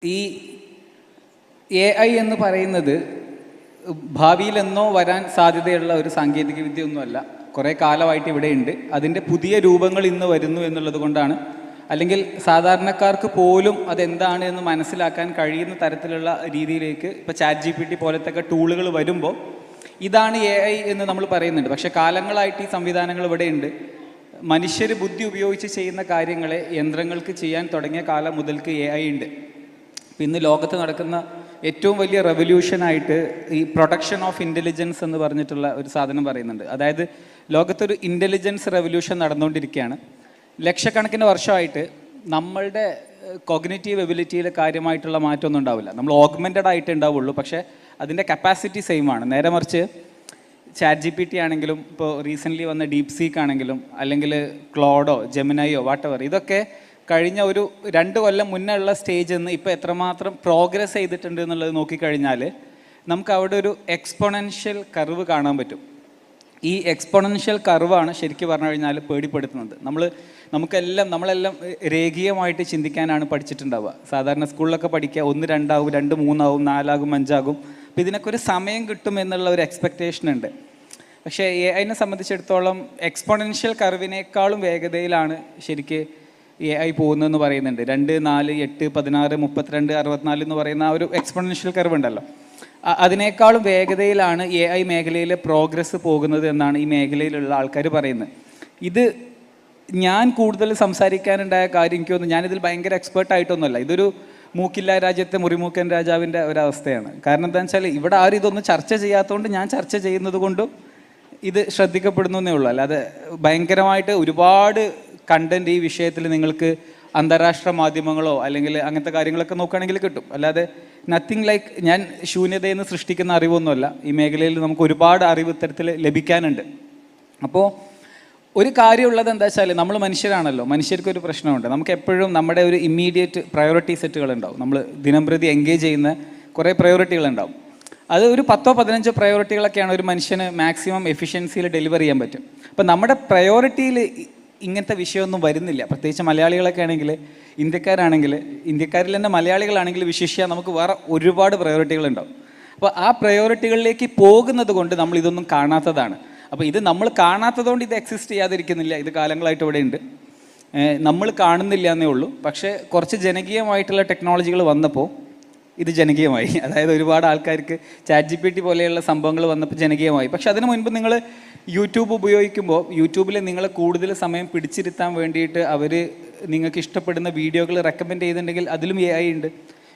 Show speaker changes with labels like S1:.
S1: ഈ A I എന്ന് പറയുന്നത് ഭാവിയിലെന്നോ വരാൻ സാധ്യതയുള്ള ഒരു സാങ്കേതിക വിദ്യയൊന്നുമല്ല. കുറേ കാലമായിട്ട് ഇവിടെയുണ്ട്. അതിൻ്റെ പുതിയ രൂപങ്ങൾ ഇന്ന് വരുന്നു എന്നുള്ളത് കൊണ്ടാണ്, അല്ലെങ്കിൽ സാധാരണക്കാർക്ക് പോലും അതെന്താണ് എന്ന് മനസ്സിലാക്കാൻ കഴിയുന്ന തരത്തിലുള്ള രീതിയിലേക്ക് ഇപ്പോൾ ChatGPT പോലത്തെ ടൂളുകൾ വരുമ്പോൾ ഇതാണ് എ ഐ എന്ന് നമ്മൾ പറയുന്നുണ്ട്. പക്ഷേ കാലങ്ങളായിട്ട് ഈ സംവിധാനങ്ങൾ ഇവിടെയുണ്ട്. മനുഷ്യർ ബുദ്ധി ഉപയോഗിച്ച് ചെയ്യുന്ന കാര്യങ്ങളെ യന്ത്രങ്ങൾക്ക് ചെയ്യാൻ തുടങ്ങിയ കാലം മുതൽക്ക് എ ഐ ഉണ്ട്. ഇന്ന് ലോകത്ത് നടക്കുന്ന ഏറ്റവും വലിയ റെവല്യൂഷനായിട്ട് ഈ പ്രൊഡക്ഷൻ ഓഫ് ഇൻ്റലിജൻസ് എന്ന് പറഞ്ഞിട്ടുള്ള ഒരു സാധനം പറയുന്നുണ്ട്. അതായത് ലോകത്തൊരു ഇൻ്റലിജൻസ് റെവല്യൂഷൻ നടന്നുകൊണ്ടിരിക്കുകയാണ്. ലക്ഷക്കണക്കിന് വർഷമായിട്ട് നമ്മളുടെ കോഗ്നിറ്റീവ് എബിലിറ്റിയിൽ കാര്യമായിട്ടുള്ള മാറ്റമൊന്നും ഉണ്ടാവില്ല. നമ്മൾ ഓഗ്മെൻറ്റഡ് ആയിട്ട് ഉണ്ടാവുള്ളൂ, പക്ഷേ അതിൻ്റെ കപ്പാസിറ്റി സെയിം ആണ്. നേരെ മറിച്ച് ChatGPT ആണെങ്കിലും ഇപ്പോൾ റീസെൻ്റ്ലി വന്ന ഡീപ്സീക്ക് ആണെങ്കിലും അല്ലെങ്കിൽ ക്ലോഡോ ജെമിനയോ വാട്ടെവർ, ഇതൊക്കെ കഴിഞ്ഞ ഒരു 2 കൊല്ലം മുന്നേ ഉള്ള സ്റ്റേജിൽ നിന്ന് ഇപ്പോൾ എത്രമാത്രം പ്രോഗ്രസ് ചെയ്തിട്ടുണ്ട് എന്നുള്ളത് നോക്കിക്കഴിഞ്ഞാൽ നമുക്ക് അവിടെ ഒരു എക്സ്പൊണൻഷ്യൽ കർവ് കാണാൻ പറ്റും. ഈ എക്സ്പൊണൻഷ്യൽ കർവാണ് ശരിക്കും പറഞ്ഞു കഴിഞ്ഞാൽ പേടിപ്പെടുത്തുന്നത്. നമ്മളെല്ലാം രേഖീയമായിട്ട് ചിന്തിക്കാനാണ് പഠിച്ചിട്ടുണ്ടാവുക. സാധാരണ സ്കൂളിലൊക്കെ പഠിക്കുക 1 2 ആവും, 2 3 ആവും, 4 ആകും, 5 ആകും. അപ്പോൾ ഇതിനൊക്കെ ഒരു സമയം കിട്ടും എന്നുള്ള ഒരു എക്സ്പെക്റ്റേഷൻ ഉണ്ട്. പക്ഷേ AI സംബന്ധിച്ചിടത്തോളം എക്സ്പൊണൻഷ്യൽ കർവിനേക്കാളും വേഗതയിലാണ് ശരിക്ക് AI പോകുന്നതെന്ന് പറയുന്നുണ്ട്. 2 4 8 16 32 64 എന്ന് പറയുന്ന ആ ഒരു എക്സ്പൊണൻഷ്യൽ കർവ് ഉണ്ടല്ലോ, അതിനേക്കാളും വേഗതയിലാണ് AI മേഖലയിലെ പ്രോഗ്രസ് പോകുന്നത് എന്നാണ് ഈ മേഖലയിലുള്ള ആൾക്കാർ പറയുന്നത്. ഇത് ഞാൻ കൂടുതൽ സംസാരിക്കാനുണ്ടായ കാര്യം എനിക്ക് തോന്നുന്നു, ഞാനിതിൽ ഭയങ്കര എക്സ്പേർട്ടായിട്ടൊന്നുമല്ല. ഇതൊരു മൂക്കില്ല രാജ്യത്തെ മുറിമൂക്കൻ രാജാവിൻ്റെ ഒരവസ്ഥയാണ്. കാരണം എന്താണെന്ന് വെച്ചാൽ ഇവിടെ ആരും ഇതൊന്നും ചർച്ച ചെയ്യാത്തതുകൊണ്ട് ഞാൻ ചർച്ച ചെയ്യുന്നത് കൊണ്ടും ഇത് ശ്രദ്ധിക്കപ്പെടുന്നു എന്നേ ഉള്ളൂ. അല്ലാതെ ഭയങ്കരമായിട്ട് ഒരുപാട് കണ്ടൻറ്റ് ഈ വിഷയത്തിൽ നിങ്ങൾക്ക് അന്താരാഷ്ട്ര മാധ്യമങ്ങളോ അല്ലെങ്കിൽ അങ്ങനത്തെ കാര്യങ്ങളൊക്കെ നോക്കുകയാണെങ്കിൽ കിട്ടും. അല്ലാതെ നത്തിങ് ലൈക്ക് ഞാൻ ശൂന്യതയിൽ നിന്ന് സൃഷ്ടിക്കുന്ന അറിവൊന്നുമല്ല. ഈ മേഖലയിൽ നമുക്ക് ഒരുപാട് അറിവ് ഇത്തരത്തിൽ ലഭിക്കാനുണ്ട്. അപ്പോൾ ഒരു കാര്യമുള്ളത് എന്താ വെച്ചാൽ നമ്മൾ മനുഷ്യരാണല്ലോ, മനുഷ്യർക്കൊരു പ്രശ്നമുണ്ട്. നമുക്ക് എപ്പോഴും നമ്മുടെ ഒരു ഇമ്മീഡിയറ്റ് പ്രയോറിറ്റി സെറ്റുകളുണ്ടാവും. നമ്മൾ ദിനംപ്രതി എൻഗേജ് ചെയ്യുന്ന കുറേ പ്രയോറിറ്റികളുണ്ടാവും. അത് ഒരു 10 15 പ്രയോറിറ്റികളൊക്കെയാണ് ഒരു മനുഷ്യന് മാക്സിമം എഫിഷ്യൻസിയിൽ ഡെലിവർ ചെയ്യാൻ പറ്റും. അപ്പോൾ നമ്മുടെ പ്രയോറിറ്റിയിൽ ഇങ്ങനത്തെ വിഷയമൊന്നും വരുന്നില്ല. പ്രത്യേകിച്ച് മലയാളികളൊക്കെ ആണെങ്കിൽ, ഇന്ത്യക്കാരിൽ തന്നെ മലയാളികളാണെങ്കിൽ വിശേഷിച്ചാൽ നമുക്ക് വേറെ ഒരുപാട് പ്രയോറിറ്റികളുണ്ടാവും. അപ്പോൾ ആ പ്രയോറിറ്റികളിലേക്ക് പോകുന്നത് കൊണ്ട് നമ്മൾ ഇതൊന്നും കാണാത്തതാണ്. അപ്പോൾ ഇത് നമ്മൾ കാണാത്തതുകൊണ്ട് ഇത് എക്സിസ്റ്റ് ചെയ്യാതിരിക്കുന്നില്ല. ഇത് കാലങ്ങളായിട്ട് ഇവിടെ ഉണ്ട്, നമ്മൾ കാണുന്നില്ല എന്നേ ഉള്ളൂ. പക്ഷേ കുറച്ച് ജനകീയമായിട്ടുള്ള ടെക്നോളജികൾ വന്നപ്പോൾ ഇത് ജനകീയമായി. അതായത് ഒരുപാട് ആൾക്കാർക്ക് ChatGPT പോലെയുള്ള സംഭവങ്ങൾ വന്നപ്പോൾ ജനകീയമായി. പക്ഷെ അതിന് മുൻപ് നിങ്ങൾ യൂട്യൂബ് ഉപയോഗിക്കുമ്പോൾ യൂട്യൂബിൽ നിങ്ങൾ കൂടുതൽ സമയം പിടിച്ചിരുത്താൻ വേണ്ടിയിട്ട് അവർ നിങ്ങൾക്ക് ഇഷ്ടപ്പെടുന്ന വീഡിയോകൾ റെക്കമെൻഡ് ചെയ്തിട്ടുണ്ടെങ്കിൽ അതിലും AI ഉണ്ട്.